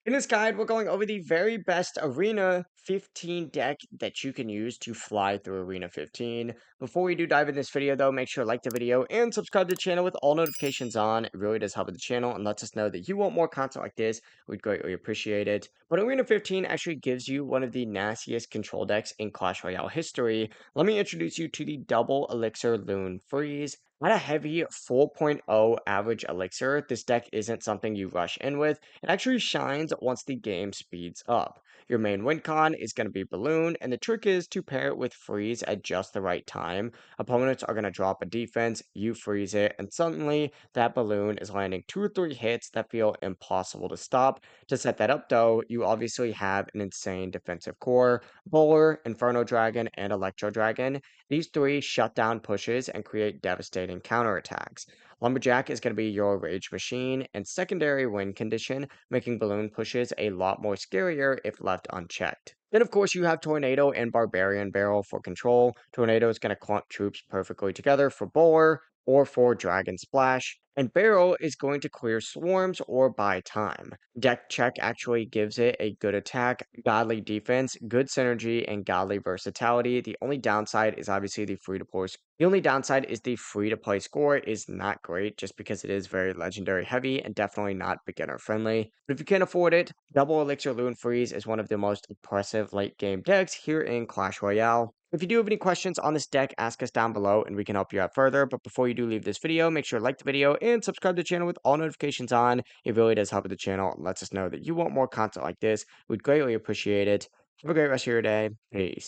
In this guide, we're going over the very best Arena 15 deck that you can use to fly through Arena 15. Before we do dive in this video, though, make sure to like the video and subscribe to the channel with all notifications on. It really does help with the channel and lets us know that you want more content like this. We'd greatly appreciate it. But Arena 15 actually gives you one of the nastiest control decks in Clash Royale history. Let me introduce you to the Double Elixir Loon Freeze. At a heavy 4.0 average elixir, this deck isn't something you rush in with. It actually shines once the game speeds up. Your main win con is going to be Balloon, and the trick is to pair it with Freeze at just the right time. Opponents are going to drop a defense, you freeze it, and suddenly that Balloon is landing 2 or 3 hits that feel impossible to stop. To set that up, though, you obviously have an insane defensive core. Bowler, Inferno Dragon, and Electro Dragon. These three shut down pushes and create devastating counterattacks. Lumberjack is going to be your rage machine, and secondary win condition, making balloon pushes a lot more scarier if left unchecked. Then, of course, you have Tornado and Barbarian Barrel for control. Tornado is going to clump troops perfectly together for Bowler or for Dragon Splash, and Barrel is going to clear swarms or buy time. Deck Check actually gives it a good attack, godly defense, good synergy, and godly versatility. The only downside is the free to play score is not great just because it is very legendary heavy and definitely not beginner friendly. But if you can afford it, Double Elixir Loon Freeze is one of the most impressive late game decks here in Clash Royale. If you do have any questions on this deck, ask us down below and we can help you out further. But before you do leave this video, make sure to like the video and subscribe to the channel with all notifications on. It really does help with the channel and lets us know that you want more content like this. We'd greatly appreciate it. Have a great rest of your day. Peace.